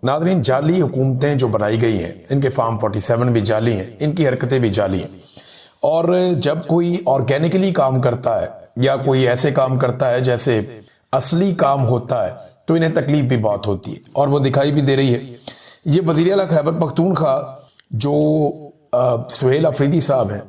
नाज़रीन, जाली हुकूमतें जो बनाई गई हैं, इनके फार्म 47 भी जाली हैं, इनकी हरकतें भी जाली हैं। और जब कोई ऑर्गेनिकली काम करता है या कोई ऐसे काम करता है जैसे असली काम होता है, तो इन्हें तकलीफ भी बहुत होती है और वो दिखाई भी दे रही है। ये वज़ीर आला खैबर पख्तूनख्वा जो सुहेल अफरीदी साहब हैं,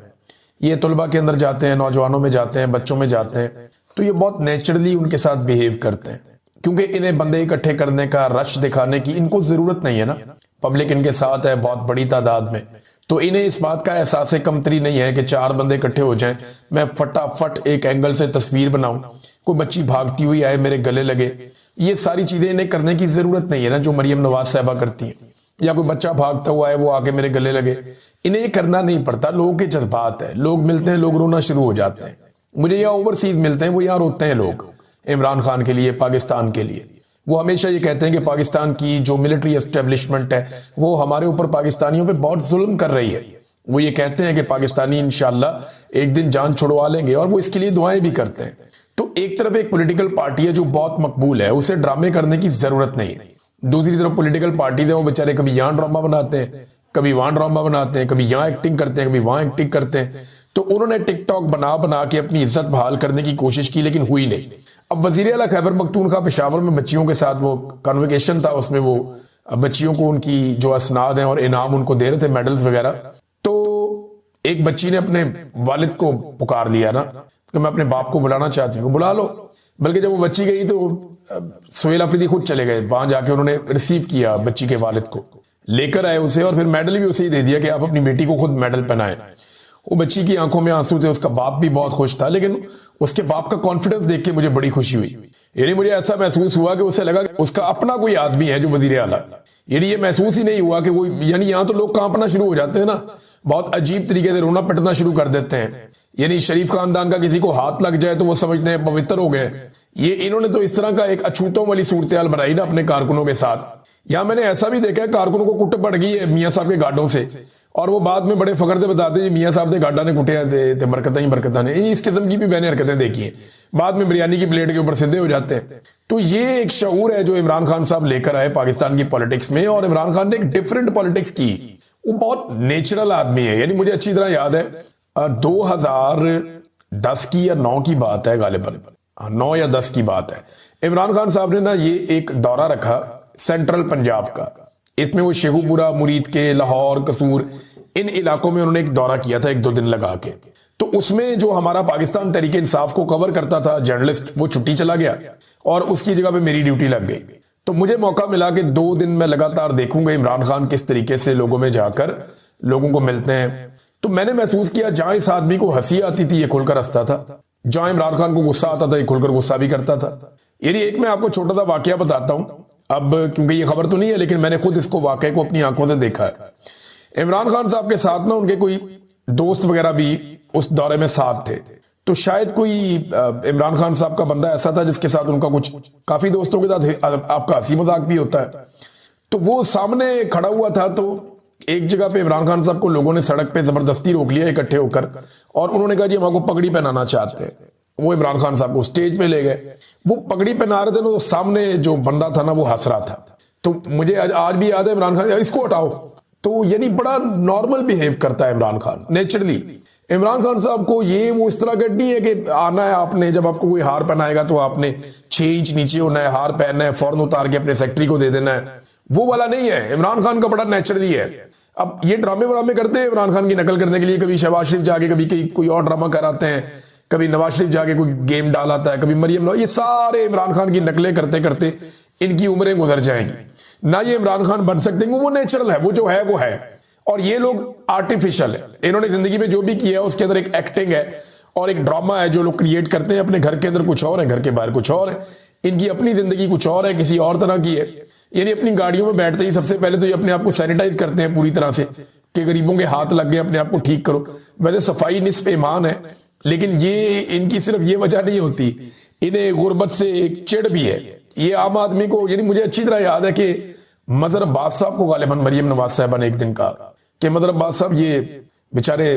ये तलबा के अंदर जाते हैं, नौजवानों में जाते हैं, बच्चों में जाते हैं, तो ये बहुत नेचुरली उनके साथ बिहेव करते हैं, क्योंकि इन्हें बंदे इकट्ठे करने का, रश दिखाने की इनको जरूरत नहीं है ना। पब्लिक इनके साथ है बहुत बड़ी तादाद में, तो इन्हें इस बात का एहसास कमतरी नहीं है कि 4 बंदे इकट्ठे हो जाएं, मैं फटाफट एक एंगल से तस्वीर बनाऊं, कोई बच्ची भागती हुई आए मेरे गले लगे। ये सारी चीजें इन्हें करने की जरूरत नहीं है ना, जो मरियम नवाज साहबा करती हैं, या कोई बच्चा भागता हुआ है वो आके मेरे गले लगे। इन्हें ये करना नहीं पड़ता, लोगों के जज्बात है, लोग मिलते हैं, लोग रोना शुरू हो जाते हैं। मुझे यहाँ ओवरसीज मिलते हैं, वो यहाँ रोते हैं लोग इमरान खान के लिए, पाकिस्तान के लिए। वो हमेशा ये कहते हैं कि पाकिस्तान की जो मिलिट्री एस्टेब्लिशमेंट है वो हमारे ऊपर, पाकिस्तानियों पे बहुत जुल्म कर रही है। वो ये कहते हैं कि पाकिस्तानी इंशाल्लाह एक दिन जान छुड़वा लेंगे, और वो इसके लिए दुआएं भी करते हैं। तो एक तरफ एक पॉलिटिकल पार्टी है जो बहुत मकबूल है, उसे ड्रामे करने की जरूरत नहीं है। दूसरी तरफ पॉलिटिकल पार्टी है, वो बेचारे कभी यहाँ ड्रामा बनाते हैं, कभी वहां ड्रामा बनाते हैं, कभी यहाँ एक्टिंग करते हैं, कभी वहां एक्टिंग करते हैं। तो उन्होंने टिकटॉक बना बना के अपनी इज्जत बहाल करने की कोशिश की, लेकिन हुई नहीं। अब वज़ीर आला खैबर पख्तूनख्वा पेशावर में बच्चियों के साथ वो कन्वोकेशन था, उसमें वो बच्चियों को उनकी जो असनाद हैं और इनाम उनको दे रहे थे, मेडल्स वगैरह। तो एक बच्ची ने अपने वालिद को पुकार लिया ना कि मैं अपने बाप को बुलाना चाहती हूँ, बुला लो। बल्कि जब वो बच्ची गई तो सुहेल अफरीदी खुद चले गए, वहां जाके उन्होंने रिसीव किया बच्ची के वालिद को, लेकर आए उसे, और फिर मेडल भी उसे ही दे दिया कि आप अपनी बेटी को खुद मेडल पहनाएं। वो बच्ची की आंखों में आंसू थे, उसका बाप भी बहुत खुश था, लेकिन उसके बाप का कॉन्फिडेंस देख के मुझे बड़ी खुशी हुई। यानी मुझे ऐसा महसूस हुआ कि उसे लगा कि उसका अपना कोई आदमी है जो वजीर आला। यानी ये महसूस ही नहीं हुआ कि वो, यानी यहाँ तो लोग कांपना शुरू हो जाते हैं ना, बहुत अजीब तरीके से रोना पिटना शुरू कर देते हैं। यानी शरीफ खानदान का किसी को हाथ लग जाए तो वो समझते हैं पवित्र हो गए। ये इन्होंने तो इस तरह का एक अछूतों वाली सूरत हाल बनाई ना अपने कारकुनों के साथ। या मैंने ऐसा भी देखा है, कारकुनों को कुट पड़ गई है मियाँ साहब के गार्डों से, और वो बाद में बड़े फखर से बताते हैं मियाँ साहब के गार्डा ने कुटिया थे, बरकता ही बरकता ने। इस किस्म की भी मैंने हरकतें देखी हैं, बाद में बिरयानी की प्लेट के ऊपर सीधे हो जाते हैं। तो ये एक शऊर है जो इमरान खान साहब लेकर आए पाकिस्तान की पॉलिटिक्स में, और इमरान खान ने एक डिफरेंट पॉलिटिक्स की। वो बहुत नेचुरल आदमी है। यानी मुझे अच्छी तरह याद है 2010 की या 9 की बात है, गालिबन 9 या 10 की बात है। इमरान खान साहब ने ना ये एक दौरा रखा सेंट्रल पंजाब का। इसमें वो शेखुपुरा, मुरीद के, लाहौर, कसूर, इन इलाकों में उन्होंने एक दौरा किया था 1-2 दिन लगा के। तो उसमें जो हमारा पाकिस्तान तहरीक इंसाफ को कवर करता था जर्नलिस्ट, वो छुट्टी चला गया और उसकी जगह पे मेरी ड्यूटी लग गई। तो मुझे मौका मिला कि 2 दिन मैं लगातार देखूंगा इमरान खान किस तरीके से लोगों में जाकर लोगों को मिलते हैं। तो मैंने महसूस किया जहां इस आदमी को हंसी आती थी ये खुलकर हंसता था, जहां इमरान खान को गुस्सा आता था ये खुलकर गुस्सा भी करता था। यानी एक मैं आपको छोटा सा वाकया बताता हूं, अब क्योंकि ये खबर तो नहीं है लेकिन मैंने खुद इसको वाकये को अपनी आंखों से देखा है। इमरान खान साहब के साथ ना उनके कोई दोस्त वगैरह भी उस दौरे में साथ थे। तो शायद कोई इमरान खान साहब का बंदा ऐसा था जिसके साथ उनका कुछ, काफी दोस्तों के साथ आपका हंसी मजाक भी होता है। तो वो सामने खड़ा हुआ था, तो एक जगह पे इमरान खान साहब को लोगों ने सड़क पे जबरदस्ती रोक लिया इकट्ठे होकर, और उन्होंने कहा जी हम आपको पगड़ी पहनाना चाहते हैं। वो इमरान खान साहब को स्टेज पे ले गए, वो पगड़ी पहना रहे थे ना, तो सामने जो बंदा था ना वो हंस रहा था। तो मुझे आज भी याद है इमरान खान, इसको हटाओ। तो यानी बड़ा नॉर्मल बिहेव करता है इमरान खान नेचुरली। इमरान खान साहब को ये वो इस तरह का नहीं है कि आना है आपने, जब आपको कोई हार पहनाएगा तो आपने 6 इंच नीचे होना है, हार पहनना है, फौरन उतार के अपने सेक्रेटरी को दे देना है, वो वाला नहीं है। इमरान खान का बड़ा नेचुरली है। अब ये ड्रामे व्रामे करते हैं इमरान खान की नकल करने के लिए, कभी शहबाज शरीफ जाके कभी कोई और ड्रामा कराते हैं, कभी नवाज शरीफ जाके कोई गेम डाल आता है, कभी मरियम, ये सारे इमरान खान की नकलें करते करते इनकी उम्रें गुजर जाएंगी ना। ये इमरान खान बन सकते हैं, वो नेचुरल है, वो जो है वो है। और ये लोग आर्टिफिशियल है। इन्होंने जिंदगी में जो भी किया है उसके अंदर एक एक्टिंग है और एक ड्रामा है जो लोग क्रिएट करते हैं। अपने घर के अंदर कुछ और है, घर के बाहर कुछ और है, इनकी अपनी जिंदगी कुछ और है, किसी और तरह की है। यानी अपनी गाड़ियों में बैठते ही सबसे पहले तो ये अपने आप को सैनिटाइज करते हैं पूरी तरह से कि गरीबों के हाथ लग गए, अपने आप को ठीक करो। वैसे सफाई निस्फ ईमान है, लेकिन ये इनकी सिर्फ ये वजह नहीं होती, इन्हें गुर्बत से एक चिढ़ भी है। ये आम आदमी को, यानी मुझे अच्छी तरह याद है कि मदर अब्बास साहब को गालिबन मरियम नवाज साहबा ने एक दिन कहा कि मदर अब्बास साहब ये बेचारे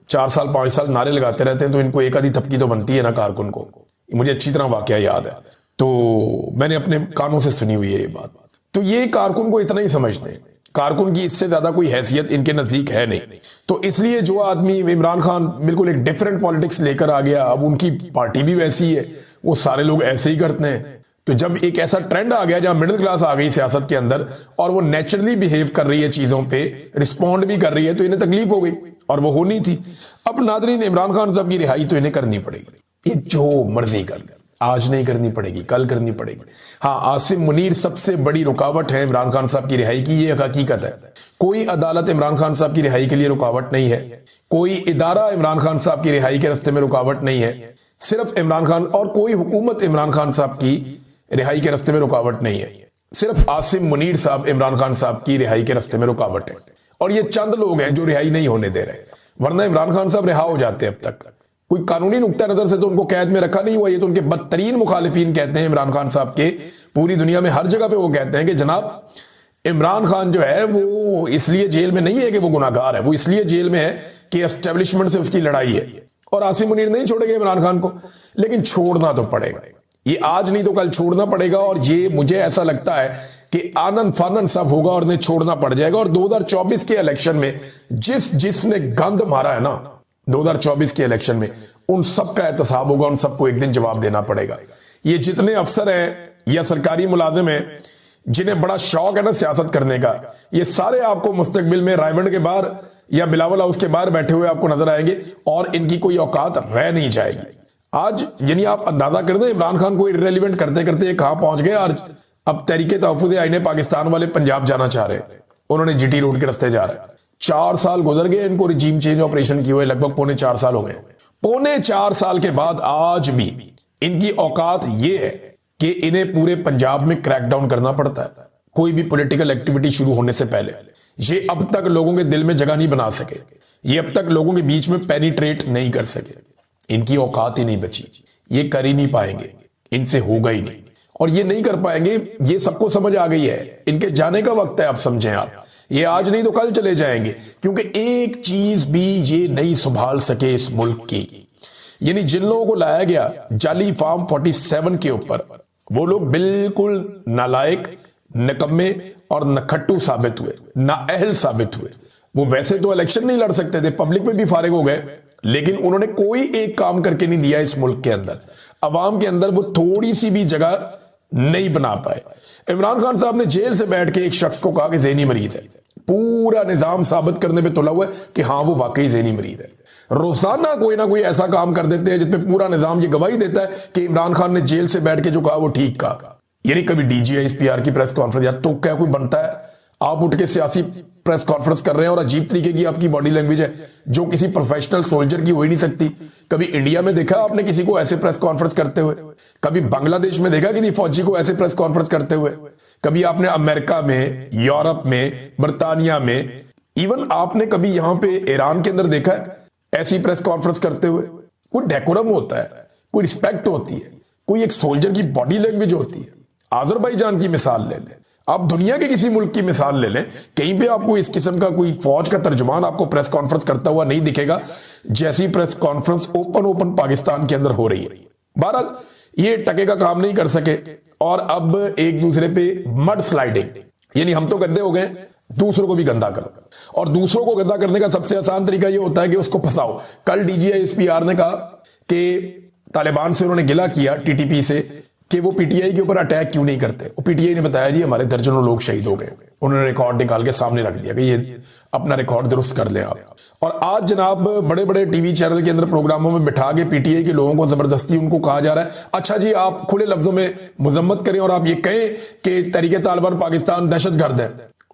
4 साल 5 साल नारे लगाते रहते हैं, तो इनको एक आधी थपकी तो बनती है ना कारकुन को। मुझे अच्छी तरह वाकया याद है, तो मैंने अपने कानों से सुनी हुई है ये बात। तो ये कारकुन को इतना ही समझते हैं, कारकुन की इससे ज्यादा कोई हैसियत इनके नजदीक है नहीं। तो इसलिए जो आदमी इमरान खान बिल्कुल एक डिफरेंट पॉलिटिक्स लेकर आ गया, अब उनकी पार्टी भी वैसी है, वो सारे लोग ऐसे ही करते हैं। तो जब एक ऐसा ट्रेंड आ गया जहां मिडिल क्लास आ गई सियासत के अंदर और वो नेचुरली बिहेव कर रही है, चीजों पे रिस्पॉन्ड भी कर रही है, तो इन्हें तकलीफ हो गई और वो होनी थी। अब नादरीन, इमरान खान साहब की रिहाई तो इन्हें करनी पड़ेगी, ये जो मर्जी कर ले, आज नहीं करनी पड़ेगी, कल करनी पड़ेगी। हाँ, आसिम मुनीर सबसे बड़ी रुकावट है इमरान खान साहब की रिहाई की, ये हकीकत है। कोई अदालत इमरान खान साहब की रिहाई के लिए रुकावट नहीं है, कोई इदारा इमरान खान साहब की रिहाई के रास्ते में रुकावट नहीं है, सिर्फ इमरान खान, और कोई हुकूमत इमरान खान साहब की रिहाई के रास्ते में रुकावट नहीं है, सिर्फ आसिम मुनीर साहब इमरान खान साहब की रिहाई के रास्ते में रुकावट है। और ये चंद लोग हैं जो रिहाई नहीं होने दे रहे, वरना इमरान खान साहब रिहा हो जाते अब तक। कोई कानूनी नुक्ता नजर से तो उनको कैद में रखा नहीं हुआ, ये तो उनके बदतरीन मुखालिफिन कहते हैं इमरान खान साहब के, पूरी दुनिया में हर जगह पे वो कहते हैं कि जनाब इमरान खान जो है वो इसलिए जेल में नहीं है कि वो गुनाहगार है, वो इसलिए जेल में है कि एस्टेब्लिशमेंट से उसकी लड़ाई है। और आसिम मुनीर नहीं छोड़ेंगे इमरान खान को, लेकिन छोड़ना तो पड़ेगा, ये आज नहीं तो कल छोड़ना पड़ेगा। और ये मुझे ऐसा लगता है कि आनन फानन सब होगा और नहीं छोड़ना पड़ जाएगा। और 2024 के इलेक्शन में जिसने गंद मारा है ना 2024 के इलेक्शन में, उन सब का एहतसाब होगा, उन सबको एक दिन जवाब देना पड़ेगा। ये जितने अफसर हैं या सरकारी मुलाजिम हैं जिन्हें बड़ा शौक है ना सियासत करने का, ये सारे आपको मुस्तकबिल में रायवंड के बाहर या बिलावल हाउस के बाहर बैठे हुए आपको नजर आएंगे और इनकी कोई औकात रह नहीं जाएगी। आज यानी आप अंदाजा कर दें इमरान खान को इररिलेवेंट करते करते ये कहां पहुंच गए। और अब तहरीके तहफ्फुज़ आईन पाकिस्तान वाले पंजाब जाना चाह रहे हैं, उन्होंने जीटी रोड के रास्ते जा रहे हैं। 4 साल गुजर गए इनको रिजीम चेंज ऑपरेशन किए हुए, लगभग पौने 4 साल हो गए। पौने 4 साल के बाद आज भी इनकी औकात ये है कि इन्हें पूरे पंजाब में क्रैकडाउन करना पड़ता है कोई भी पॉलिटिकल एक्टिविटी शुरू होने से पहले। ये अब तक लोगों के दिल में जगह नहीं बना सके, ये अब तक लोगों के बीच में पेनिट्रेट नहीं कर सके, इनकी औकात ही नहीं बची, ये कर ही नहीं पाएंगे, इनसे होगा ही नहीं और ये नहीं कर पाएंगे। ये सबको समझ आ गई है, इनके जाने का वक्त है। आप समझें, आप ये आज नहीं तो कल चले जाएंगे, क्योंकि एक चीज भी ये नहीं संभाल सके इस मुल्क की। यानी जिन लोगों को लाया गया जाली फॉर्म 47 के ऊपर, वो लोग बिल्कुल नालायक, निकम्मे और नखट्टू साबित हुए, नाअहल साबित हुए। वो वैसे तो इलेक्शन नहीं लड़ सकते थे, पब्लिक में भी फारिग हो गए, लेकिन उन्होंने कोई एक काम करके नहीं दिया इस मुल्क के अंदर, अवाम के अंदर वो थोड़ी सी भी जगह नहीं बना पाए। इमरान खान साहब ने जेल से बैठ के एक शख्स को कहा कि ज़हनी मरीज है, पूरा निजाम साबित करने पे तुला हुआ है कि हाँ वो वाकई ज़हनी मरीज है। रोजाना कोई ना कोई ऐसा काम कर देते हैं जिसमें पूरा निजाम ये गवाही देता है कि इमरान खान ने जेल से बैठ के जो कहा वो ठीक कहा। यानी कभी DGI-SPR की प्रेस कॉन्फ्रेंस, यार तो क्या कोई बनता है? आप उठ के सियासी प्रेस कॉन्फ्रेंस कर रहे हैं और अजीब तरीके की आपकी बॉडी लैंग्वेज है जो किसी प्रोफेशनल सोल्जर की हो ही नहीं सकती। कभी इंडिया में देखा आपने किसी को ऐसे प्रेस कॉन्फ्रेंस करते हुए? कभी बांग्लादेश में देखा किसी फौजी को ऐसे प्रेस कॉन्फ्रेंस करते हुए? कभी आपने अमेरिका में, यूरोप में, बर्तानिया में, इवन आपने कभी यहां पे ईरान के अंदर देखा है ऐसी प्रेस कॉन्फ्रेंस करते हुए? कोई डेकोरम होता है, कोई रिस्पेक्ट होती है, कोई एक सोल्जर की बॉडी लैंग्वेज होती है। आजरबाईजान की मिसाल ले लें, आप दुनिया के किसी मुल्क की मिसाल ले लें, कहीं पे आपको इस किस्म का कोई फौज का तर्जुमान आपको प्रेस कॉन्फ्रेंस करता हुआ नहीं दिखेगा जैसी प्रेस कॉन्फ्रेंस ओपन पाकिस्तान के अंदर हो रही है। बहरहाल ये टके का काम नहीं कर सके और अब एक दूसरे पे मड स्लाइडिंग, यानी हम तो गंदे हो गए, दूसरों को भी गंदा करो। और दूसरों को गंदा करने का सबसे आसान तरीका ये होता है कि उसको फंसाओ। कल DGI-SPR ने कहा कि तालिबान से उन्होंने गिला किया, TTP से, कि वो PTI के ऊपर अटैक क्यों नहीं करते। वो PTI ने बताया जी हमारे दर्जनों लोग शहीद हो गए। उन्होंने रिकॉर्ड निकाल के सामने रख दिया कि ये अपना रिकॉर्ड दुरुस्त कर लें आप। और आज जनाब बड़े बड़े टीवी चैनल के अंदर प्रोग्रामों में बिठा के PTI के लोगों को जबरदस्ती उनको कहा जा रहा है, अच्छा जी आप खुले लफ्जों में मजम्मत करें और आप ये कहें कि तहरीके तालिबान पाकिस्तान दहशतगर्द है।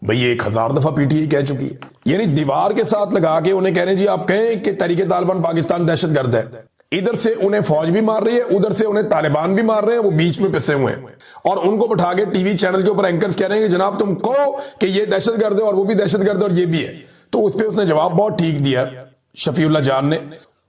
भाई 1000 दफा PTI कह चुकी है, यानी दीवार के साथ लगा के उन्हें कह रहे हैं जी आप कहें कि तहरीके तालिबान पाकिस्तान दहशतगर्द है। इधर से उन्हें फौज भी मार रही है, उधर से उन्हें तालिबान भी मार रहे हैं, वो बीच में पिसे हुए हैं और उनको बिठा के टीवी चैनल के ऊपर एंकर्स कह रहे हैं कि जनाब तुम कहो कि ये दहशतगर्द है और वो भी दहशतगर्द और ये भी है। तो उस पर उसने जवाब बहुत ठीक दिया, शफीउल्लाह जान ने।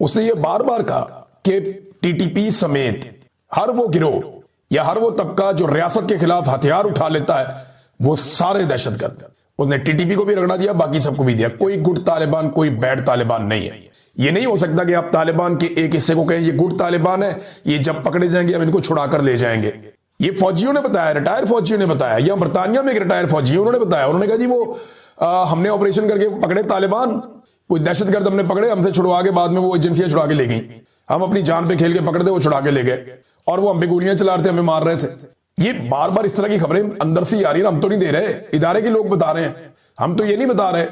उसने ये बार बार कहा कि TTP समेत हर वो गिरोह या हर वो तबका जो रियासत के खिलाफ हथियार उठा लेता है वो सारे दहशतगर्द। उसने TTP को भी रगड़ा दिया, बाकी सबको भी दिया। कोई गुड तालिबान, कोई बैड तालिबान नहीं है। ये नहीं हो सकता कि आप तालिबान के एक हिस्से को कहें ये गुड तालिबान है, ये जब पकड़े जाएंगे हम इनको छुड़ा कर ले जाएंगे। ये फौजियों ने बताया, रिटायर फौजियों ने बताया, या बरतानिया में एक रिटायर फौजी उन्होंने बताया। उन्होंने कहा जी वो हमने ऑपरेशन करके पकड़े तालिबान, कोई दहशतगर्द हमने पकड़े, हमसे छुड़वा के बाद में वो एजेंसियां छुड़ा के ले गई, हम अपनी जान पे खेल के पकड़ते, वो छुड़ा के ले गए, और वो हम पे गोलियां चला रहे थे, हमें मार रहे थे। ये बार बार इस तरह की खबरें अंदर से आ रही है, हम तो नहीं दे रहे, इदारे के लोग बता रहे हैं, हम तो ये नहीं बता रहे।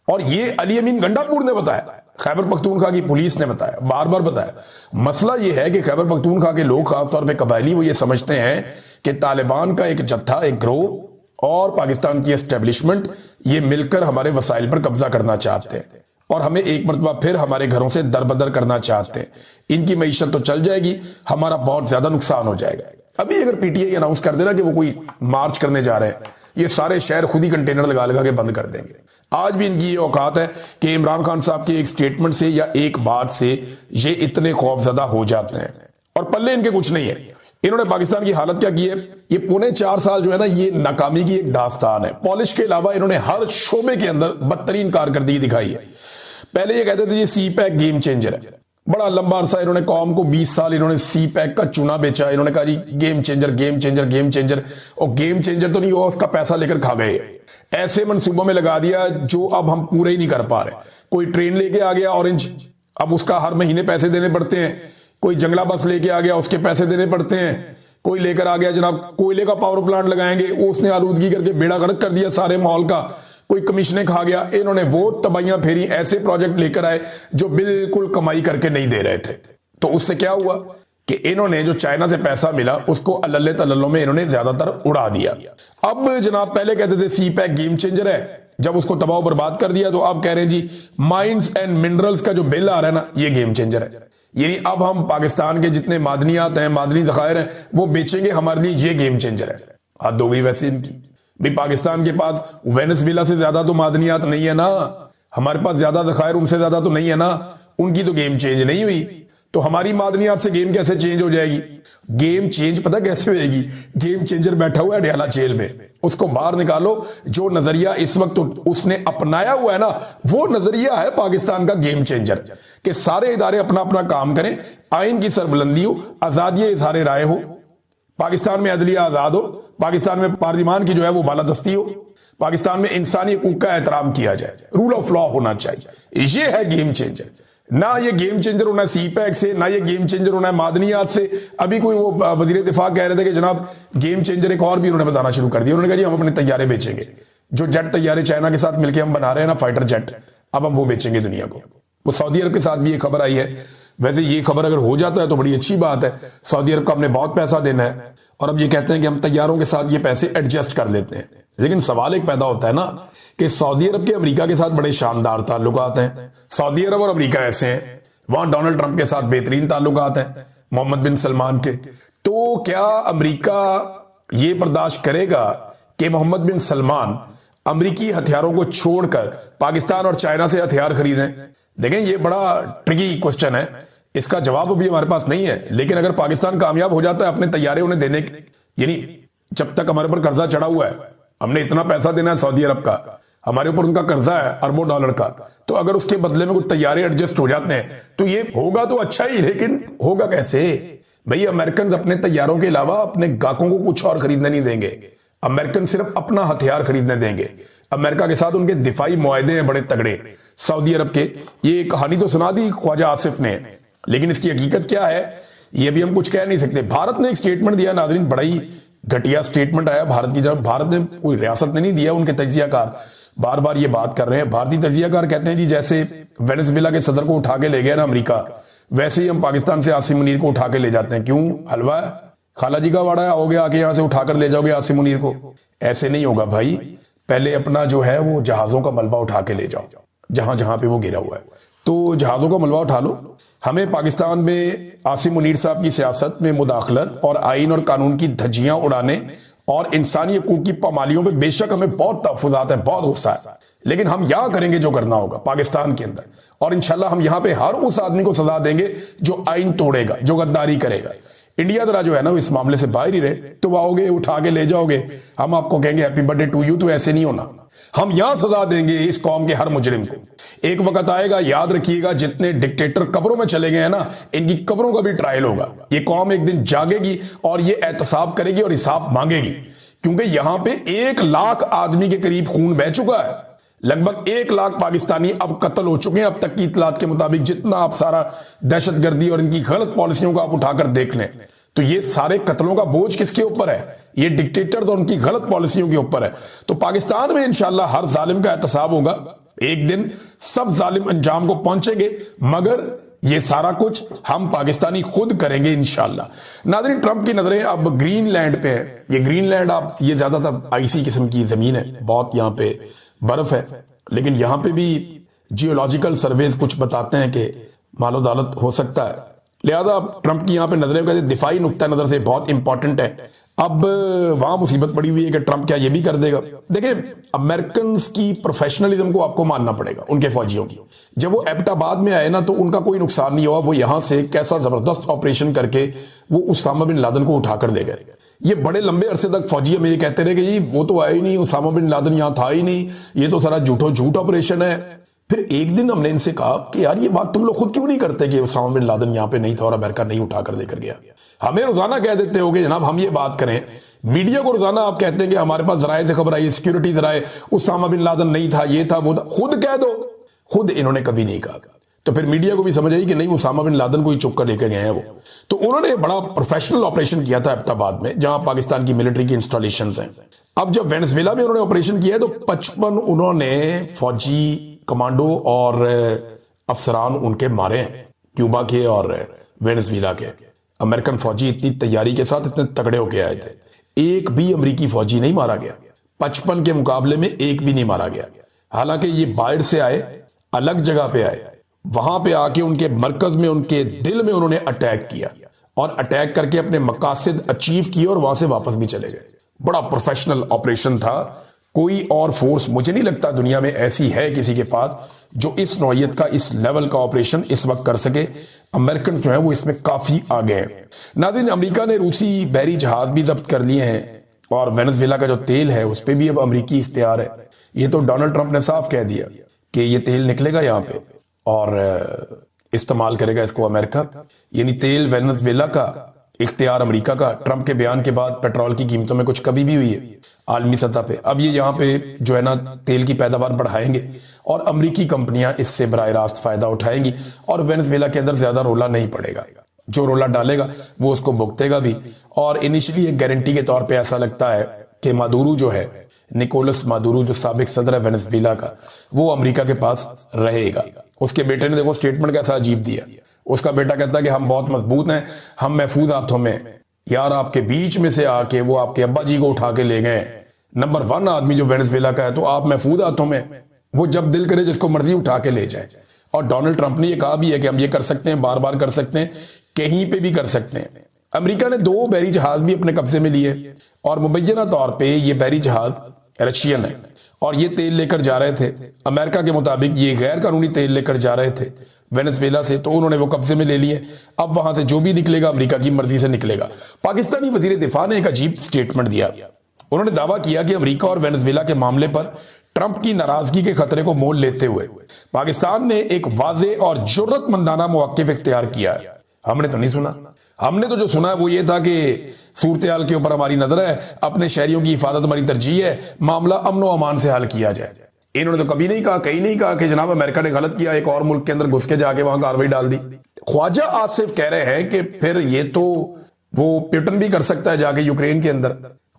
और ये अली अमीन गंडापुर ने बताया, खैबर पख्तूनख्वा की पुलिस ने बताया, बार बार बताया। मसला ये है कि खैबर पख्तूनख्वा के लोग, खासतौर पे कबायली, वो ये समझते हैं कि तालिबान का एक जत्था, एक ग्रोह और पाकिस्तान की एस्टेब्लिशमेंट ये मिलकर हमारे वसाइल पर कब्जा करना चाहते हैं और हमें एक मरतबा फिर हमारे घरों से दरबदर करना चाहते हैं। इनकी मईशत तो चल जाएगी, हमारा बहुत ज्यादा नुकसान हो जाएगा। अभी अगर पीटीआई अनाउंस कर देना कि वो कोई मार्च करने जा रहे हैं, ये सारे शहर खुद ही कंटेनर लगा लगा के बंद कर देंगे। आज भी इनकी ये औकात है कि इमरान खान साहब के एक स्टेटमेंट से या एक बात से ये इतने खौफजदा हो जाते हैं और पल्ले इनके कुछ नहीं है। इन्होंने पाकिस्तान की हालत क्या की है, ये पौने 4 साल जो है ना, ये नाकामी की एक दास्तान है। पॉलिश के अलावा इन्होंने हर शोबे के अंदर बदतरीन कारकर्दगी दिखाई है। पहले ये कहते थे ये सी पैक गेम चेंजर है, बड़ा लंबा अरसा इन्होंने कौम को 20 साल इन्होंने सी पैक का चूना बेचा। इन्होंने कहा जी game changer game changer game changer, और गेम चेंजर तो नहीं हुआ, उसका पैसा लेकर खा गए। ऐसे मंसूबों में लगा दिया जो अब हम पूरे ही नहीं कर पा रहे। कोई ट्रेन लेके आ गया ऑरेंज, अब उसका हर महीने पैसे देने पड़ते हैं। कोई जंगला बस लेके आ गया, उसके पैसे देने पड़ते हैं। कोई लेकर आ गया जनाब कोयले का पावर प्लांट लगाएंगे, उसने आलूदगी करके बेड़ा गर्क कर दिया सारे माहौल का। कोई कमीशनें खा गया। इन्होंने वो तबाहियां फेरी, ऐसे प्रोजेक्ट लेकर आए जो बिल्कुल कमाई करके नहीं दे रहे थे। तो उससे क्या हुआ कि इन्होंने जो चाइना से पैसा मिला उसको अल्लल्ले तल्लल्लों में इन्होंने ज्यादातर उड़ा दिया। अब जनाब पहले कहते थे सी पैक गेम चेंजर है, जब उसको तबाह बर्बाद कर दिया तो अब कह रहे हैं जी माइंस एंड मिनरल्स का जो बिल आ रहा है ना, ये गेम चेंजर है। यानी अब हम पाकिस्तान के जितने मादनियात हैं, मादनी जखायर हैं, वो बेचेंगे हमारे लिए, ये गेम चेंजर है। हद हो गई वैसे इनकी भी। पाकिस्तान के पास वेनेजुएला से ज्यादा तो मादनियात नहीं है ना, हमारे पास ज्यादा जखायर उनसे ज्यादा तो नहीं है ना, उनकी तो गेम चेंज नहीं हुई, तो हमारी मादनियात से गेम कैसे चेंज हो जाएगी? गेम चेंज पता कैसे होएगी? गेम चेंजर बैठा हुआ है अडयाला जेल में, उसको बाहर निकालो। जो नजरिया इस वक्त उसने अपनाया हुआ है ना, वो नजरिया है पाकिस्तान का गेम चेंजर, कि सारे इदारे अपना अपना काम करें, आइन की सरबुलंदी हो, आजादी इजहार राय हो, पाकिस्तान में अदलिया आजाद हो, पाकिस्तान में पार्लिमान की जो है वो बालादस्ती हो, पाकिस्तान में इंसानी हकूक का एहतराम किया जाए, रूल ऑफ लॉ होना चाहिए। ये है गेम चेंजर। ना ये गेम चेंजर होना है सी पैक से, ना ये गेम चेंजर होना है मादनियात से। अभी कोई वो वजीर दिफा कह रहे थे कि जनाब गेम चेंजर एक और भी उन्होंने बताना शुरू कर दिया। उन्होंने कहा जी हम अपने तैयारे बेचेंगे, जो जेट तैयारे चाइना के साथ मिलकर हम बना रहे हैं ना, फाइटर जेट, अब हम वो बेचेंगे दुनिया को। वो सऊदी अरब के साथ भी ये खबर आई है। वैसे ये खबर अगर हो जाता है तो बड़ी अच्छी बात है, सऊदी अरब को हमने बहुत पैसा देना है और अब ये कहते हैं कि हम तैयारों के साथ ये पैसे एडजस्ट कर लेते हैं। लेकिन सवाल एक पैदा होता है ना कि सऊदी अरब के अमेरिका के साथ बड़े शानदार ताल्लुकात हैं। सऊदी अरब और अमेरिका ऐसे हैं, वहां डोनाल्ड ट्रंप के साथ बेहतरीन ताल्लुकात हैं, मोहम्मद बिन सलमान के। तो क्या अमेरिका ये बर्दाश्त करेगा कि मोहम्मद बिन सलमान अमेरिकी हथियारों को छोड़कर पाकिस्तान और चाइना से हथियार खरीदें? देखें ये बड़ा ट्रिकी क्वेश्चन है, इसका जवाब अभी हमारे पास नहीं है। लेकिन अगर पाकिस्तान कामयाब हो जाता है अपने तैयारे उन्हें देने, यानी जब तक हमारे पर कर्जा चढ़ा हुआ है, हमने इतना पैसा देना है सऊदी अरब का, हमारे ऊपर उनका कर्जा है अरबों डॉलर का, तो अगर उसके बदले में कुछ तैयारे एडजस्ट हो जाते हैं तो ये होगा तो अच्छा ही, लेकिन होगा कैसे भाई? अमेरिकन अपने तैयारों के अलावा अपने गाहकों को कुछ और खरीदने नहीं देंगे। अमेरिकन सिर्फ अपना हथियार खरीदने देंगे। अमेरिका के साथ उनके दिफाई मुआहदे हैं बड़े तगड़े सऊदी अरब के। ये कहानी तो सुना दी ख्वाजा आसिफ ने, लेकिन इसकी हकीकत क्या है ये भी हम कुछ कह नहीं सकते। भारत ने एक स्टेटमेंट दिया नाज़रीन, बड़ा ही घटिया स्टेटमेंट आया भारत की तरफ। भारत ने कोई रियासत ने नहीं दिया, उनके तजियाकार बार बार ये बात कर रहे हैं। भारतीय तजियाकार कहते हैं जी जैसे वेनेजुएला के सदर को उठा के ले गया ना अमेरिका, वैसे ही हम पाकिस्तान से आसिम मुनीर को उठा के ले जाते हैं। क्यों? हलवा है, खाला जी का वाड़ा है, आओगे आके यहां से उठाकर ले जाओगे आसिम मुनीर को? ऐसे नहीं होगा भाई। पहले अपना जो है वो जहाजों का मलबा उठा के ले जाओ जहां जहां पे वो गिरा हुआ है, तो जहाजों का मलबा उठा लो। हमें पाकिस्तान में आसिम मुनीर साहब की सियासत में मुदाखलत और आइन और कानून की धज्जियां उड़ाने और इंसानी हकूक की पामालियों पे बेशक हमें बहुत तहफ़्फ़ुज़ात है, बहुत गुस्सा है, लेकिन हम यहां करेंगे जो करना होगा पाकिस्तान के अंदर, और इंशाल्लाह हम यहां पे हर उस आदमी को सजा देंगे जो आइन तोड़ेगा, जो गद्दारी करेगा। इंडिया जरा जो है ना वो इस मामले से बाहर ही रहे, तो आओगे उठा के ले जाओगे, हम आपको कहेंगे हैप्पी बर्थडे टू यू, तो ऐसे नहीं होना। हम यहां सजा देंगे इस कौम के हर मुजरिम को। एक वक्त आएगा, याद रखिएगा, जितने डिक्टेटर कब्रों में चले गए हैं ना, इनकी कब्रों का भी ट्रायल होगा। ये कौम एक दिन जागेगी और ये एहतसाब करेगी और हिसाब मांगेगी, क्योंकि यहां पे 1 लाख आदमी के करीब खून बह चुका है। लगभग 1 लाख पाकिस्तानी अब कत्ल हो चुके हैं अब तक की इतलात के मुताबिक। जितना आप सारा दहशतगर्दी और इनकी गलत पॉलिसियों को आप उठाकर देख लें, तो ये सारे कत्लों का बोझ किसके ऊपर है? ये डिक्टेटर्स और उनकी गलत पॉलिसियों के ऊपर है। तो पाकिस्तान में इंशाल्लाह हर जालिम का एहतसाब होगा। एक दिन सब जालिम अंजाम को पहुंचेंगे, मगर ये सारा कुछ हम पाकिस्तानी खुद करेंगे इंशाल्लाह। नाज़रीन, ट्रंप की नजरें अब ग्रीनलैंड पे है। ये ग्रीनलैंड आप, ये ज्यादातर आइसी किस्म की जमीन है, बहुत यहाँ पे बर्फ है, लेकिन यहां पे भी जियोलॉजिकल सर्वेज कुछ बताते हैं कि मालो दालत हो सकता है। लिहाजा ट्रंप की यहां पे नजरें कहते दिफाई नुक्ता नजर से बहुत इंपॉर्टेंट है। अब वहां मुसीबत पड़ी हुई है कि ट्रंप क्या ये भी कर देगा। देखिए, अमेरिकन की प्रोफेशनलिज्म को आपको मानना पड़ेगा, उनके फौजियों की। जब वो एबटाबाद में आए ना, तो उनका कोई नुकसान नहीं हुआ। वो यहां से कैसा जबरदस्त ऑपरेशन करके वो उसामा बिन लादेन को उठाकर दे गए। ये बड़े लंबे अरसे तक फौजी हमें ये कहते रहे कि जी वो तो आया ही नहीं, उसामा बिन लादेन यहां था ही नहीं, ये तो सारा झूठ ऑपरेशन है। फिर एक दिन हमने इनसे कहा कि यार ये बात तुम लोग खुद क्यों नहीं करते कि उसामा बिन लादेन यहां पे नहीं था और अमेरिका नहीं उठाकर देकर गया। हमें रोजाना कह देते हो कि जनाब हम ये बात करें, मीडिया को रोजाना आप कहते हैं कि हमारे पास जराए से खबर आई, सिक्योरिटी जराए, उसामा बिन लादेन नहीं था, ये था वो था। खुद कह दो, खुद इन्होंने कभी नहीं कहा। तो फिर मीडिया को भी समझ आई कि नहीं, उसामा बिन लादेन को ही चुप कर लेकर गए हैं वो। तो उन्होंने बड़ा प्रोफेशनल ऑपरेशन किया था एबटाबाद में, जहां पाकिस्तान की मिलिट्री की इंस्टॉलेशंस हैं। अब जब वेनेजुएला में उन्होंने ऑपरेशन किया है, तो 55 उन्होंने फौजी कमांडो और अफसरान उनके मारे हैं, क्यूबा के और वेनेजुएला के। अमेरिकन फौजी इतनी तैयारी के साथ इतने तगड़े होके आए थे, एक भी अमेरिकी फौजी नहीं मारा गया। 55 के मुकाबले में एक भी नहीं मारा गया। हालांकि ये बाहर से आए, अलग जगह पे आए, वहां पे आके उनके मरकज में, उनके दिल में उन्होंने अटैक किया और अटैक करके अपने मकासद अचीव किए और वहां से वापस भी चले गए। बड़ा प्रोफेशनल ऑपरेशन था। कोई और फोर्स मुझे नहीं लगता दुनिया में ऐसी है किसी के पास जो इस नौयत का, इस लेवल का ऑपरेशन इस वक्त कर सके। अमेरिकन जो है वो इसमें काफी आगे हैं। नाज़रीन, अमेरिका ने रूसी बहरी जहाज भी जब्त कर लिए हैं और वेनेजुएला का जो तेल है उस पर भी अब अमेरिकी इख्तियार है। ये तो डोनाल्ड ट्रंप ने साफ कह दिया कि ये तेल निकलेगा यहाँ पे और इस्तेमाल करेगा इसको अमेरिका। यानी तेल वेनेजुएला का इख्तियार अमेरिका का। ट्रंप के बयान के बाद पेट्रोल की कीमतों में कुछ कमी भी हुई है आलमी सतह पे। अब ये यहाँ पे जो है ना तेल की पैदावार बढ़ाएंगे और अमेरिकी कंपनियां इससे बराह रास्त फायदा उठाएंगी और वेनेजुएला के अंदर ज्यादा रोला नहीं पड़ेगा। जो रोला डालेगा वो उसको भुगतेगा भी। और इनिशियली एक गारंटी के तौर पे ऐसा लगता है कि मादुरो जो है, निकोलस मादुरो जो साबिक सदर है वेनेजुएला का, वो अमेरिका के पास रहेगा। उसके बेटे ने देखो स्टेटमेंट कैसा अजीब दिया। उसका बेटा कहता है कि हम बहुत मजबूत हैं, हम महफूज हाथों में। यार आपके बीच में से आके वो आपके अब्बा जी को उठा के ले गए, नंबर 1 आदमी जो वेनेजुएला का है, तो आप महफूज हाथों में। वो जब दिल करे जिसको मर्जी उठा के ले जाए। और डोनाल्ड ट्रंप ने ये कहा भी है कि हम ये कर सकते हैं, बार बार कर सकते हैं, कहीं पे भी कर सकते हैं। अमेरिका ने 2 बहरी जहाज भी अपने कब्जे में लिए और मुबैना तौर पर ये बहरी जहाज रशियन है और ये तेल लेकर जा रहे थे। अमेरिका के मुताबिक ये गैर कानूनी तेल लेकर जा रहे थे वेनेजुएला से, तो उन्होंने वो कब्जे में ले लिए। अब वहां से जो भी निकलेगा अमेरिका की मर्जी से निकलेगा। पाकिस्तानी वजीर दिफा ने एक अजीब स्टेटमेंट दिया। उन्होंने दावा किया कि अमेरिका और वेनेजुएला के मामले पर ट्रंप की नाराजगी के खतरे को मोल लेते हुए पाकिस्तान ने एक वाजे और जुर्रतमंदाना मौक़िफ़ इख्तियार किया है। हमने तो नहीं सुना। हमने तो जो सुना है वो ये था कि सूरत-ए-हाल के ऊपर हमारी नजर है, अपने शहरियों की हिफाजत हमारी तरजीह है, मामला अमन व अमान से हल किया जाए। इन्होंने तो कभी नहीं कहा, कहीं नहीं कहा कि जनाब अमेरिका ने गलत किया, एक और मुल्क के अंदर घुस के जाके वहां कार्रवाई डाल दी। ख्वाजा आसिफ कह रहे हैं कि फिर ये तो वो प्यूटन भी कर सकता है जाके यूक्रेन के अंदर।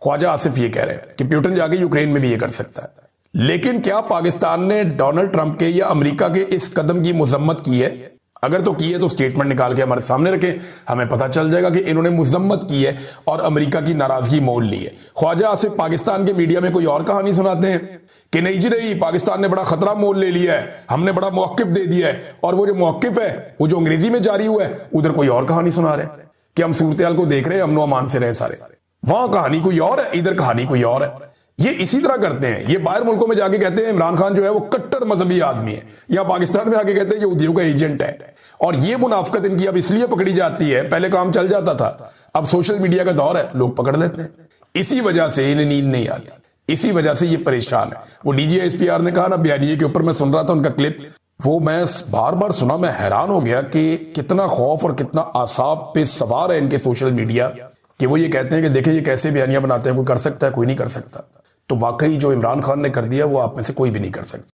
ख्वाजा आसिफ ये कह रहे हैं कि प्यूटन जाके यूक्रेन में भी ये कर सकता है। लेकिन क्या पाकिस्तान ने डोनाल्ड ट्रंप के या अमेरिका के इस कदम की मजम्मत की है? अगर तो की है तो स्टेटमेंट निकाल के हमारे सामने रखें, हमें पता चल जाएगा कि इन्होंने मजम्मत की है और अमेरिका की नाराजगी मोल ली है। ख्वाजा आसिफ पाकिस्तान के मीडिया में कोई और कहानी सुनाते हैं कि नहीं जी नहीं, पाकिस्तान ने बड़ा खतरा मोल ले लिया है, हमने बड़ा मौक़िफ़ दे दिया है, और वो जो मौक़िफ़ है वो जो अंग्रेजी में जारी हुआ है उधर कोई और कहानी सुना रहे हैं कि हम सूरत-ए-हाल को देख रहे हैं, अमन अमान से रहे सारे। वहां कहानी कोई और है, इधर कहानी कोई और है। ये इसी तरह करते हैं। ये बाहर मुल्कों में जाके कहते हैं इमरान खान जो है वो कट्टर मजहबी आदमी है, या पाकिस्तान में आके कहते हैं कि उद्योग का एजेंट है। और ये मुनाफिकत इनकी अब इसलिए पकड़ी जाती है, पहले काम चल जाता था, अब सोशल मीडिया का दौर है, लोग पकड़ लेते हैं। इसी वजह से इन्हें नींद नहीं आती। इसी वजह से ये परेशान है। वो DGISPR ने कहा ना बयानिए के ऊपर, मैं सुन रहा था उनका क्लिप, वो मैं बार बार सुना, मैं हैरान हो गया कि कितना खौफ और कितना आसाब पे सवार है इनके सोशल मीडिया, कि वो ये कहते हैं कि देखिए ये कैसे बयानियां बनाते हैं, कोई कर सकता है, कोई नहीं कर सकता। तो वाकई जो इमरान खान ने कर दिया वो आप में से कोई भी नहीं कर सकता।